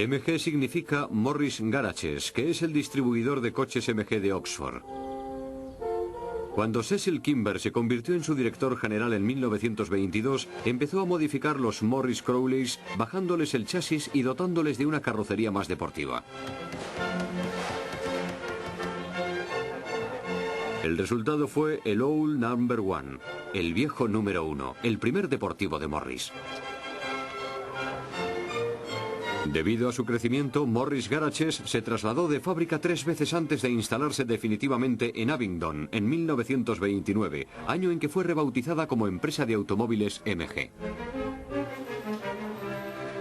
MG significa Morris Garages, que es el distribuidor de coches MG de Oxford. Cuando Cecil Kimber se convirtió en su director general en 1922, empezó a modificar los Morris Crowleys, bajándoles el chasis y dotándoles de una carrocería más deportiva. El resultado fue el Old Number One, el viejo número 1, el primer deportivo de Morris. Debido a su crecimiento, Morris Garages se trasladó de fábrica 3 veces antes de instalarse definitivamente en Abingdon en 1929, año en que fue rebautizada como empresa de automóviles MG.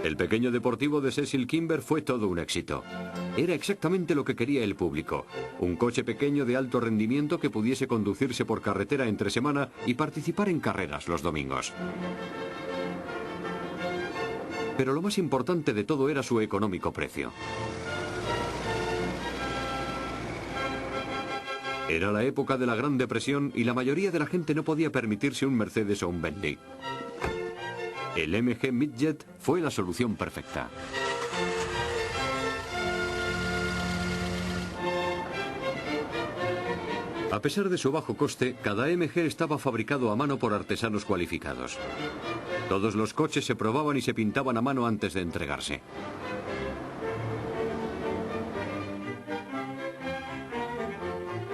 El pequeño deportivo de Cecil Kimber fue todo un éxito. Era exactamente lo que quería el público, un coche pequeño de alto rendimiento que pudiese conducirse por carretera entre semana y participar en carreras los domingos. Pero lo más importante de todo era su económico precio. Era la época de la Gran Depresión y la mayoría de la gente no podía permitirse un Mercedes o un Bentley. El MG Midget fue la solución perfecta. A pesar de su bajo coste, cada MG estaba fabricado a mano por artesanos cualificados. Todos los coches se probaban y se pintaban a mano antes de entregarse.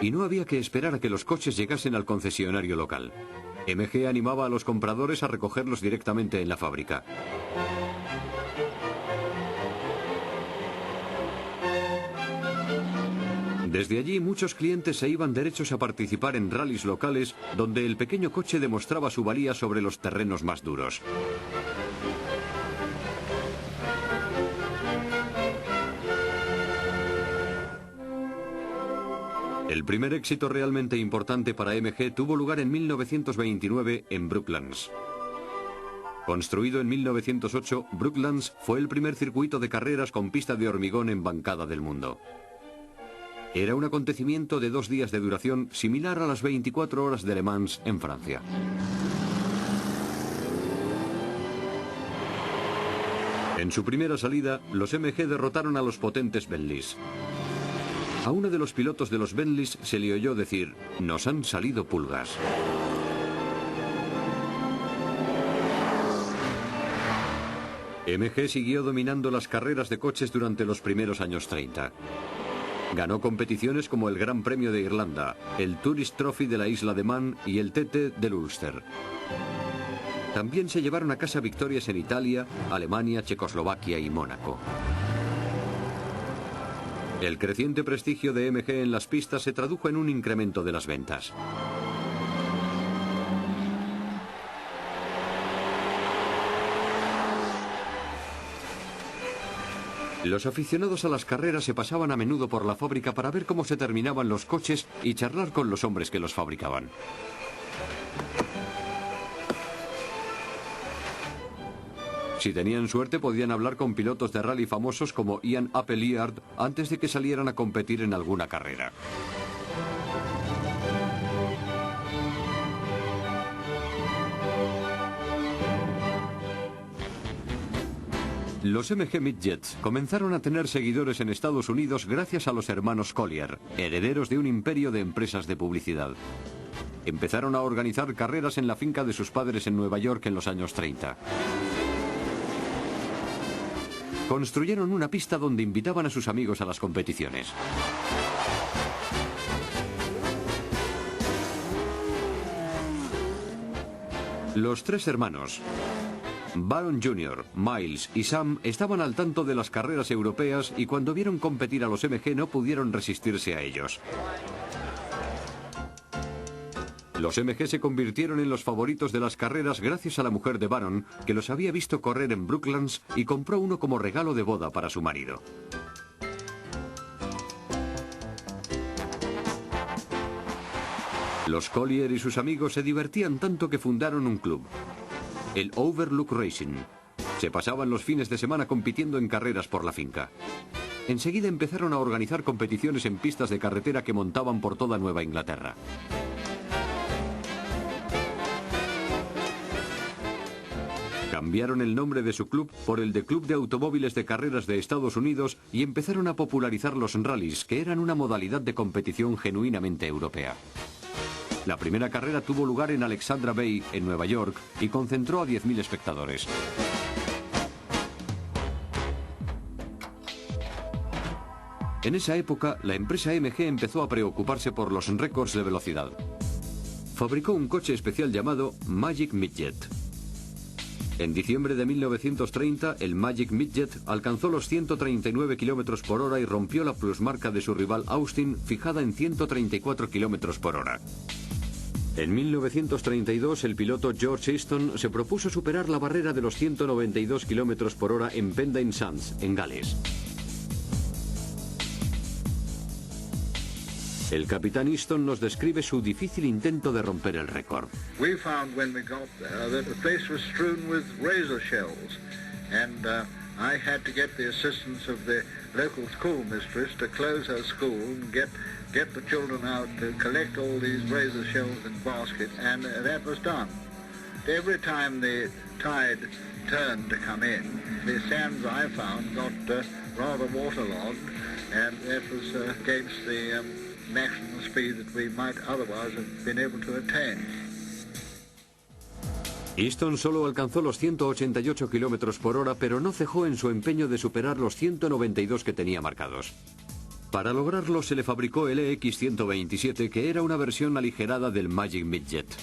Y no había que esperar a que los coches llegasen al concesionario local. MG animaba a los compradores a recogerlos directamente en la fábrica. Desde allí muchos clientes se iban derechos a participar en rallies locales donde el pequeño coche demostraba su valía sobre los terrenos más duros. El primer éxito realmente importante para MG tuvo lugar en 1929 en Brooklands. Construido en 1908, Brooklands fue el primer circuito de carreras con pista de hormigón embancada del mundo. Era un acontecimiento de 2 días de duración, similar a las 24 horas de Le Mans en Francia. En su primera salida, los MG derrotaron a los potentes Bentleys. A uno de los pilotos de los Bentleys se le oyó decir: "Nos han salido pulgas". MG siguió dominando las carreras de coches durante los primeros años 30. Ganó competiciones como el Gran Premio de Irlanda, el Tourist Trophy de la Isla de Man y el TT del Ulster. También se llevaron a casa victorias en Italia, Alemania, Checoslovaquia y Mónaco. El creciente prestigio de MG en las pistas se tradujo en un incremento de las ventas. Los aficionados a las carreras se pasaban a menudo por la fábrica para ver cómo se terminaban los coches y charlar con los hombres que los fabricaban. Si tenían suerte podían hablar con pilotos de rally famosos como Ian Appleyard antes de que salieran a competir en alguna carrera. Los MG Midgets comenzaron a tener seguidores en Estados Unidos gracias a los hermanos Collier, herederos de un imperio de empresas de publicidad. Empezaron a organizar carreras en la finca de sus padres en Nueva York en los años 30. Construyeron una pista donde invitaban a sus amigos a las competiciones. Los 3 hermanos, Baron Jr., Miles y Sam, estaban al tanto de las carreras europeas y cuando vieron competir a los MG no pudieron resistirse a ellos. Los MG se convirtieron en los favoritos de las carreras gracias a la mujer de Baron, que los había visto correr en Brooklands y compró uno como regalo de boda para su marido. Los Collier y sus amigos se divertían tanto que fundaron un club, el Overlook Racing. Se pasaban los fines de semana compitiendo en carreras por la finca. Enseguida empezaron a organizar competiciones en pistas de carretera que montaban por toda Nueva Inglaterra. Cambiaron el nombre de su club por el de Club de Automóviles de Carreras de Estados Unidos y empezaron a popularizar los rallies, que eran una modalidad de competición genuinamente europea. La primera carrera tuvo lugar en Alexandra Bay, en Nueva York, y concentró a 10.000 espectadores. En esa época, la empresa MG empezó a preocuparse por los récords de velocidad. Fabricó un coche especial llamado Magic Midget. En diciembre de 1930, el Magic Midget alcanzó los 139 km por hora y rompió la plusmarca de su rival Austin, fijada en 134 km por hora. En 1932, el piloto George Easton se propuso superar la barrera de los 192 km por hora en Pendine Sands, en Gales. El capitán Easton nos describe su difícil intento de romper el récord. We found when we got there that the place was strewn with razor shells, and I had to get the assistance of the local schoolmistress to close her school and get the children out to collect all these razor shells in baskets, and that was done. Every time the tide turned to come in, the sands I found got rather waterlogged, and that was against the maximum speed that we might otherwise have been able to attain. Easton solo alcanzó los 188 km por hora, pero no cejó en su empeño de superar los 192 que tenía marcados. Para lograrlo se le fabricó el EX127, que era una versión aligerada del Magic Midget.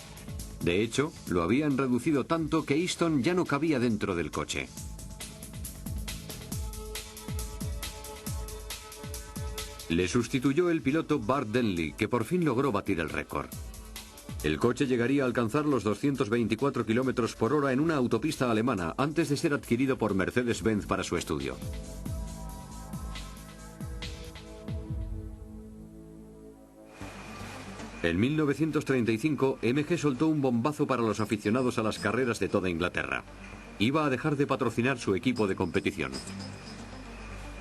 De hecho, lo habían reducido tanto que Easton ya no cabía dentro del coche. Le sustituyó el piloto Bart Denley, que por fin logró batir el récord. El coche llegaría a alcanzar los 224 km por hora en una autopista alemana antes de ser adquirido por Mercedes-Benz para su estudio. En 1935, MG soltó un bombazo para los aficionados a las carreras de toda Inglaterra. Iba a dejar de patrocinar su equipo de competición.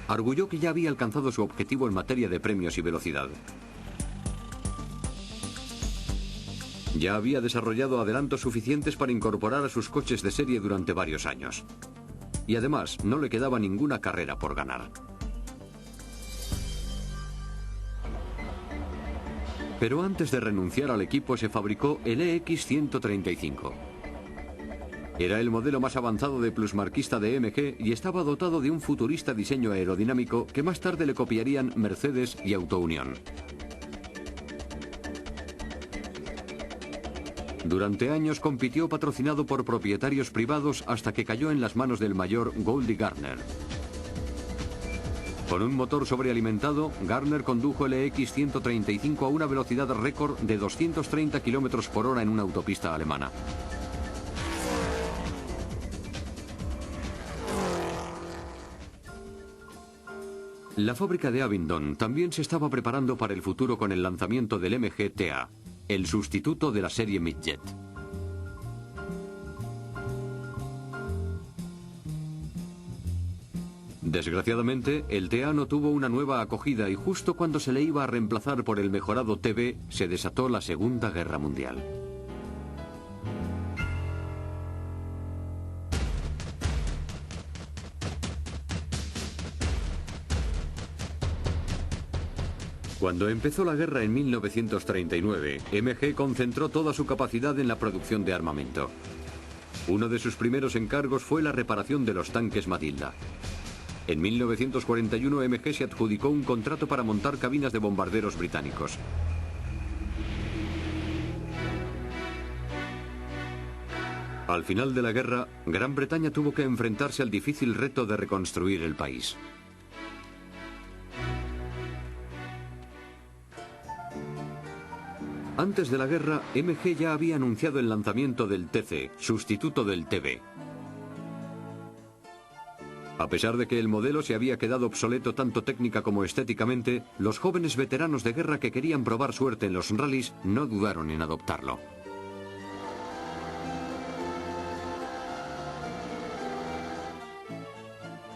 Arguyó que ya había alcanzado su objetivo en materia de premios y velocidad. Ya había desarrollado adelantos suficientes para incorporar a sus coches de serie durante varios años. Y además, no le quedaba ninguna carrera por ganar. Pero antes de renunciar al equipo se fabricó el EX135. Era el modelo más avanzado de plusmarquista de MG y estaba dotado de un futurista diseño aerodinámico que más tarde le copiarían Mercedes y Auto Union. Durante años compitió patrocinado por propietarios privados hasta que cayó en las manos del mayor Goldie Gardner. Con un motor sobrealimentado, Gardner condujo el EX135 a una velocidad récord de 230 km por hora en una autopista alemana. La fábrica de Abingdon también se estaba preparando para el futuro con el lanzamiento del MG-TA, el sustituto de la serie Midget. Desgraciadamente, el TA no tuvo una nueva acogida y justo cuando se le iba a reemplazar por el mejorado TB, se desató la Segunda Guerra Mundial. Cuando empezó la guerra en 1939, MG concentró toda su capacidad en la producción de armamento. Uno de sus primeros encargos fue la reparación de los tanques Matilda. En 1941 MG se adjudicó un contrato para montar cabinas de bombarderos británicos. Al final de la guerra, Gran Bretaña tuvo que enfrentarse al difícil reto de reconstruir el país. Antes de la guerra, MG ya había anunciado el lanzamiento del TC, sustituto del TB. A pesar de que el modelo se había quedado obsoleto tanto técnica como estéticamente, los jóvenes veteranos de guerra que querían probar suerte en los rallies no dudaron en adoptarlo.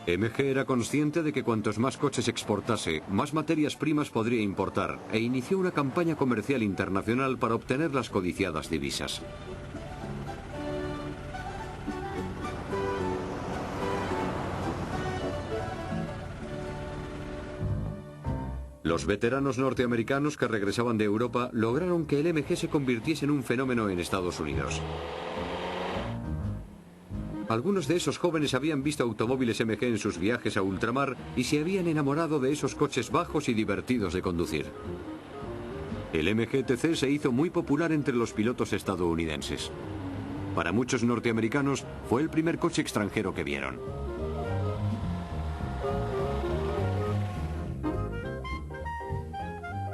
MG era consciente de que cuantos más coches exportase, más materias primas podría importar, e inició una campaña comercial internacional para obtener las codiciadas divisas. Los veteranos norteamericanos que regresaban de Europa lograron que el MG se convirtiese en un fenómeno en Estados Unidos. Algunos de esos jóvenes habían visto automóviles MG en sus viajes a ultramar y se habían enamorado de esos coches bajos y divertidos de conducir. El MGTC se hizo muy popular entre los pilotos estadounidenses. Para muchos norteamericanos fue el primer coche extranjero que vieron.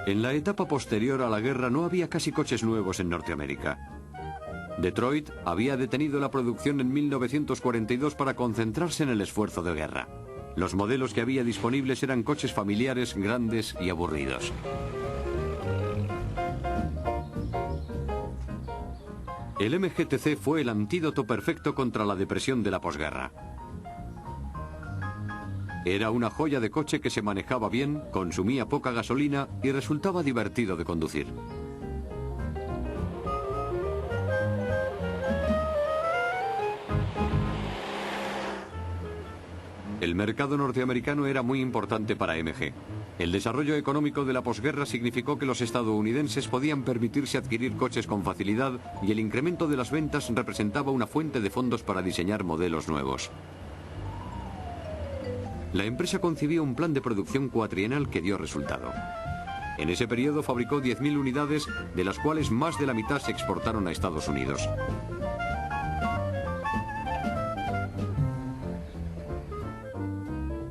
En la etapa posterior a la guerra no había casi coches nuevos en Norteamérica. Detroit había detenido la producción en 1942 para concentrarse en el esfuerzo de guerra. Los modelos que había disponibles eran coches familiares, grandes y aburridos. El MGTC fue el antídoto perfecto contra la depresión de la posguerra. Era una joya de coche que se manejaba bien, consumía poca gasolina y resultaba divertido de conducir. El mercado norteamericano era muy importante para MG. El desarrollo económico de la posguerra significó que los estadounidenses podían permitirse adquirir coches con facilidad y el incremento de las ventas representaba una fuente de fondos para diseñar modelos nuevos. La empresa concibió un plan de producción cuatrienal que dio resultado. En ese periodo fabricó 10.000 unidades, de las cuales más de la mitad se exportaron a Estados Unidos.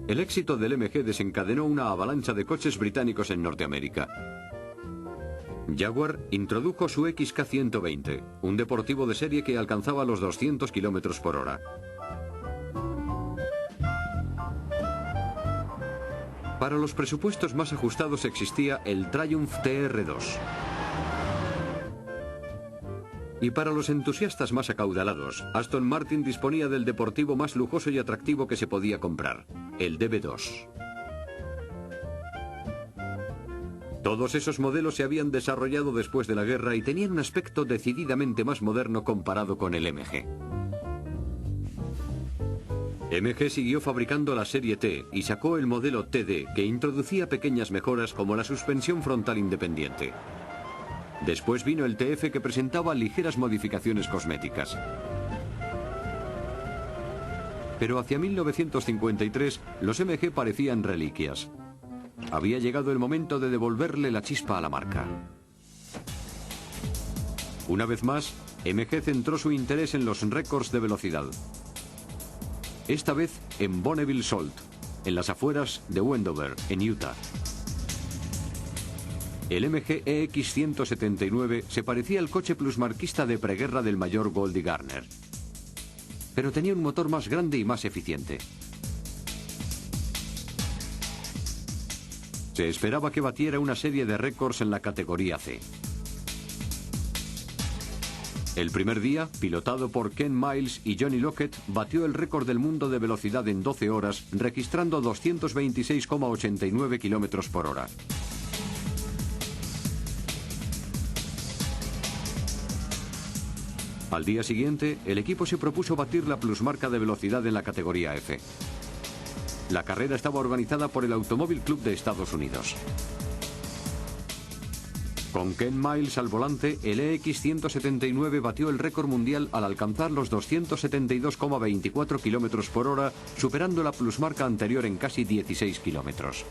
El éxito del MG desencadenó una avalancha de coches británicos en Norteamérica. Jaguar introdujo su XK120, un deportivo de serie que alcanzaba los 200 km por hora. Para los presupuestos más ajustados existía el Triumph TR2. Y para los entusiastas más acaudalados, Aston Martin disponía del deportivo más lujoso y atractivo que se podía comprar, el DB2. Todos esos modelos se habían desarrollado después de la guerra y tenían un aspecto decididamente más moderno comparado con el MG. MG siguió fabricando la serie T y sacó el modelo TD, que introducía pequeñas mejoras como la suspensión frontal independiente. Después vino el TF, que presentaba ligeras modificaciones cosméticas. Pero hacia 1953 los MG parecían reliquias. Había llegado el momento de devolverle la chispa a la marca. Una vez más, MG centró su interés en los récords de velocidad. Esta vez en Bonneville Salt, en las afueras de Wendover, en Utah. El MG EX 179 se parecía al coche plusmarquista de preguerra del mayor Goldie Garner, pero tenía un motor más grande y más eficiente. Se esperaba que batiera una serie de récords en la categoría C. El primer día, pilotado por Ken Miles y Johnny Lockett, batió el récord del mundo de velocidad en 12 horas, registrando 226,89 km por hora. Al día siguiente, el equipo se propuso batir la plusmarca de velocidad en la categoría F. La carrera estaba organizada por el Automóvil Club de Estados Unidos. Con Ken Miles al volante, el EX 179 batió el récord mundial al alcanzar los 272,24 km por hora, superando la plusmarca anterior en casi 16 kilómetros.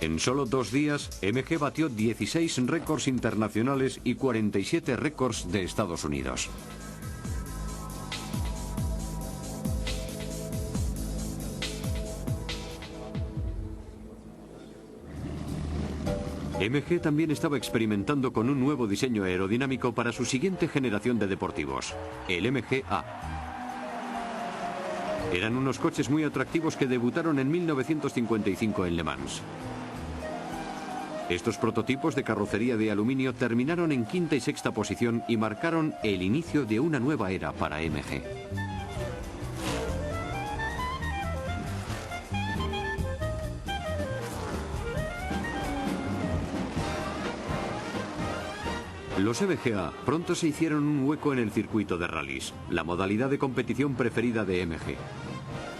En solo 2 días, MG batió 16 récords internacionales y 47 récords de Estados Unidos. MG también estaba experimentando con un nuevo diseño aerodinámico para su siguiente generación de deportivos, el MG-A. Eran unos coches muy atractivos que debutaron en 1955 en Le Mans. Estos prototipos de carrocería de aluminio terminaron en quinta y sexta posición y marcaron el inicio de una nueva era para MG. Los MGA pronto se hicieron un hueco en el circuito de rallies, la modalidad de competición preferida de MG.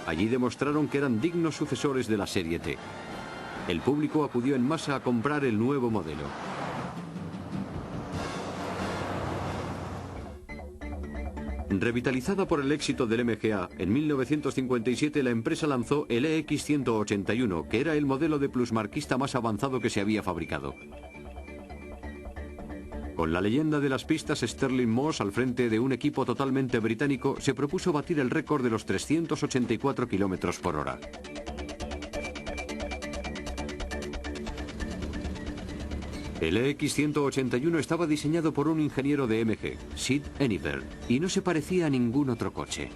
Allí demostraron que eran dignos sucesores de la Serie T. El público acudió en masa a comprar el nuevo modelo. Revitalizada por el éxito del MGA, en 1957 la empresa lanzó el EX181, que era el modelo de plusmarquista más avanzado que se había fabricado. Con la leyenda de las pistas Sterling Moss al frente de un equipo totalmente británico, se propuso batir el récord de los 384 km por hora. El EX181 estaba diseñado por un ingeniero de MG, Sid Eniver, y no se parecía a ningún otro coche.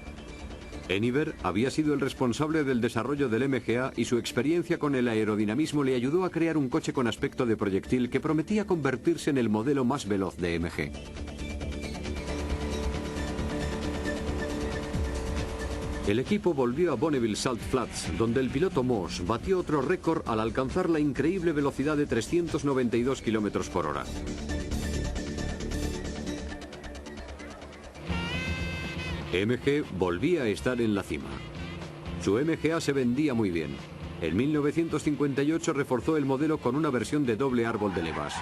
Eniver había sido el responsable del desarrollo del MGA y su experiencia con el aerodinamismo le ayudó a crear un coche con aspecto de proyectil que prometía convertirse en el modelo más veloz de MG. El equipo volvió a Bonneville Salt Flats, donde el piloto Moss batió otro récord al alcanzar la increíble velocidad de 392 km por hora. MG volvía a estar en la cima. Su MGA se vendía muy bien. En 1958 reforzó el modelo con una versión de doble árbol de levas.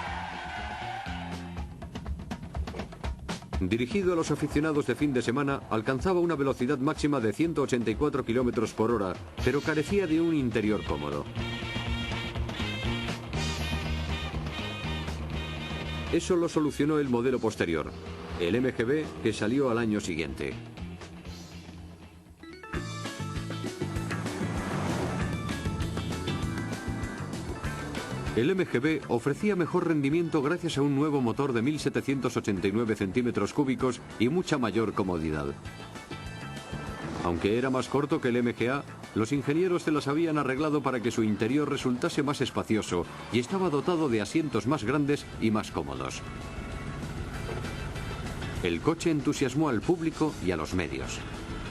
Dirigido a los aficionados de fin de semana, alcanzaba una velocidad máxima de 184 km por hora, pero carecía de un interior cómodo. Eso lo solucionó el modelo posterior, el MGB, que salió al año siguiente. El MGB ofrecía mejor rendimiento gracias a un nuevo motor de 1789 centímetros cúbicos y mucha mayor comodidad. Aunque era más corto que el MGA, los ingenieros se las habían arreglado para que su interior resultase más espacioso y estaba dotado de asientos más grandes y más cómodos. El coche entusiasmó al público y a los medios.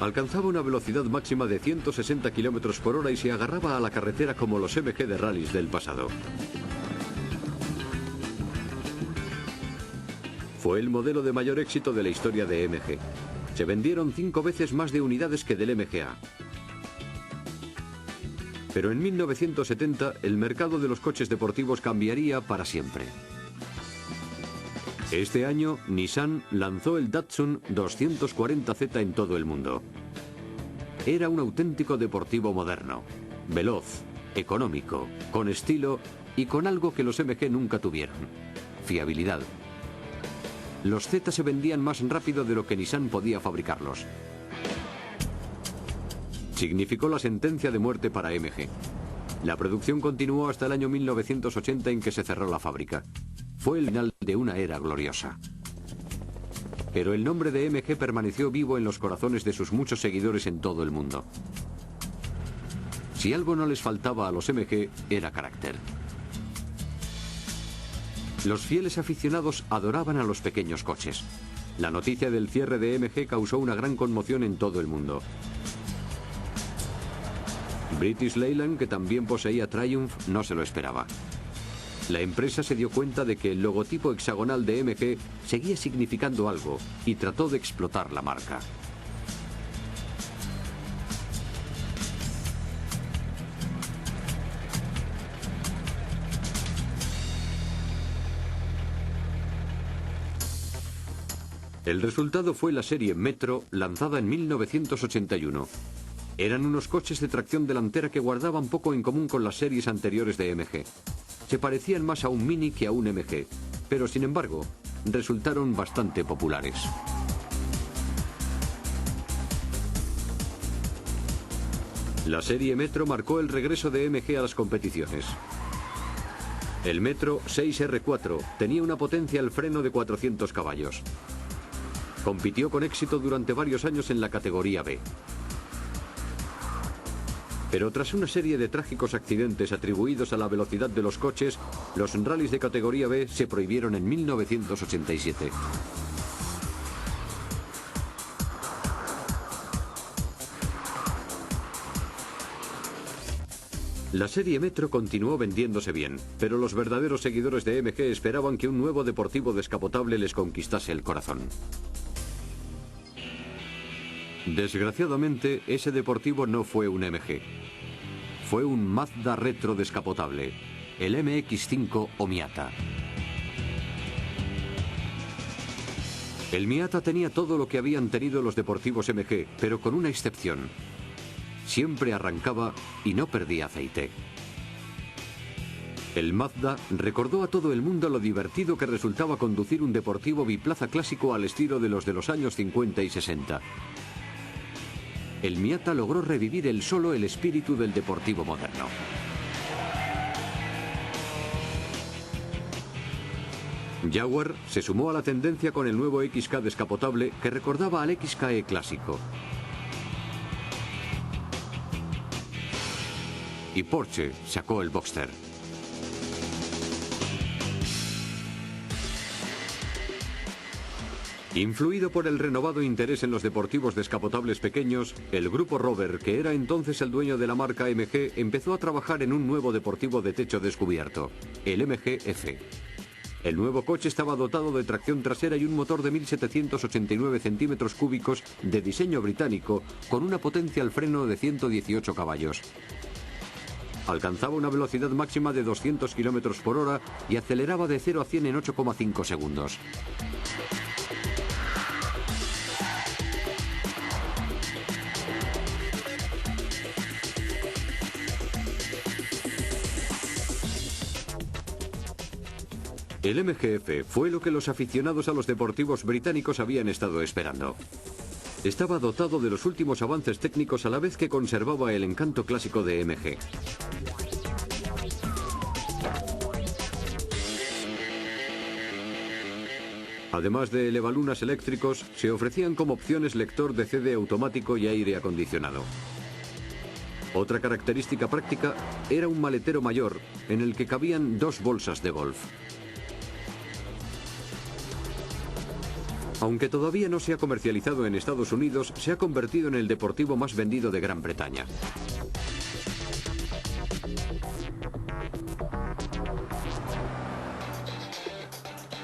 Alcanzaba una velocidad máxima de 160 km por hora y se agarraba a la carretera como los MG de rallies del pasado. Fue el modelo de mayor éxito de la historia de MG. Se vendieron 5 veces más de unidades que del MGA. Pero en 1970 el mercado de los coches deportivos cambiaría para siempre. Este año, Nissan lanzó el Datsun 240Z en todo el mundo. Era un auténtico deportivo moderno, veloz, económico, con estilo y con algo que los MG nunca tuvieron: fiabilidad. Los Z se vendían más rápido de lo que Nissan podía fabricarlos. Significó la sentencia de muerte para MG. La producción continuó hasta el año 1980, en que se cerró la fábrica. Fue el final de una era gloriosa. Pero el nombre de MG permaneció vivo en los corazones de sus muchos seguidores en todo el mundo. Si algo no les faltaba a los MG, era carácter. Los fieles aficionados adoraban a los pequeños coches. La noticia del cierre de MG causó una gran conmoción en todo el mundo. British Leyland, que también poseía Triumph, no se lo esperaba. La empresa se dio cuenta de que el logotipo hexagonal de MG seguía significando algo y trató de explotar la marca. El resultado fue la serie Metro, lanzada en 1981. Eran unos coches de tracción delantera que guardaban poco en común con las series anteriores de MG. Se parecían más a un Mini que a un MG, pero sin embargo, resultaron bastante populares. La serie Metro marcó el regreso de MG a las competiciones. El Metro 6R4 tenía una potencia al freno de 400 caballos. Compitió con éxito durante varios años en la categoría B. Pero tras una serie de trágicos accidentes atribuidos a la velocidad de los coches, los rallies de categoría B se prohibieron en 1987. La serie Metro continuó vendiéndose bien, pero los verdaderos seguidores de MG esperaban que un nuevo deportivo descapotable les conquistase el corazón. Desgraciadamente, ese deportivo no fue un MG. Fue un Mazda retro descapotable, el MX-5 o Miata. El Miata tenía todo lo que habían tenido los deportivos MG, pero con una excepción. Siempre arrancaba y no perdía aceite. El Mazda recordó a todo el mundo lo divertido que resultaba conducir un deportivo biplaza clásico al estilo de los años 50 y 60. El Miata logró revivir el espíritu del deportivo moderno. Jaguar se sumó a la tendencia con el nuevo XK descapotable que recordaba al XKE clásico. Y Porsche sacó el Boxster. Influido por el renovado interés en los deportivos descapotables pequeños, el grupo Rover, que era entonces el dueño de la marca MG, empezó a trabajar en un nuevo deportivo de techo descubierto, el MG-F. El nuevo coche estaba dotado de tracción trasera y un motor de 1789 centímetros cúbicos de diseño británico, con una potencia al freno de 118 caballos. Alcanzaba una velocidad máxima de 200 km por hora y aceleraba de 0 a 100 en 8,5 segundos. El MG-F fue lo que los aficionados a los deportivos británicos habían estado esperando. Estaba dotado de los últimos avances técnicos a la vez que conservaba el encanto clásico de MG. Además de elevalunas eléctricos, se ofrecían como opciones lector de CD automático y aire acondicionado. Otra característica práctica era un maletero mayor, en el que cabían 2 bolsas de golf. Aunque todavía no se ha comercializado en Estados Unidos, se ha convertido en el deportivo más vendido de Gran Bretaña.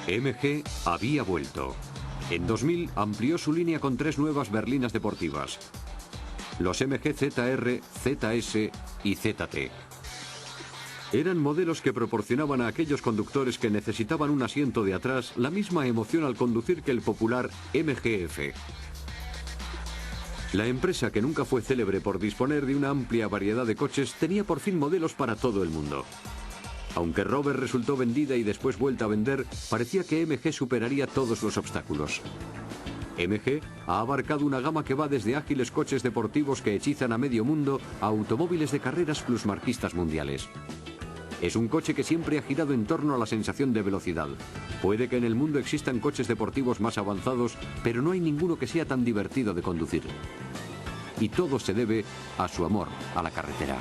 MG había vuelto. En 2000 amplió su línea con 3 nuevas berlinas deportivas: los MG ZR, ZS y ZT. Eran modelos que proporcionaban a aquellos conductores que necesitaban un asiento de atrás la misma emoción al conducir que el popular MG-F. La empresa, que nunca fue célebre por disponer de una amplia variedad de coches, tenía por fin modelos para todo el mundo. Aunque Rover resultó vendida y después vuelta a vender, parecía que MG superaría todos los obstáculos. MG ha abarcado una gama que va desde ágiles coches deportivos que hechizan a medio mundo a automóviles de carreras plusmarquistas mundiales. Es un coche que siempre ha girado en torno a la sensación de velocidad. Puede que en el mundo existan coches deportivos más avanzados, pero no hay ninguno que sea tan divertido de conducir. Y todo se debe a su amor a la carretera.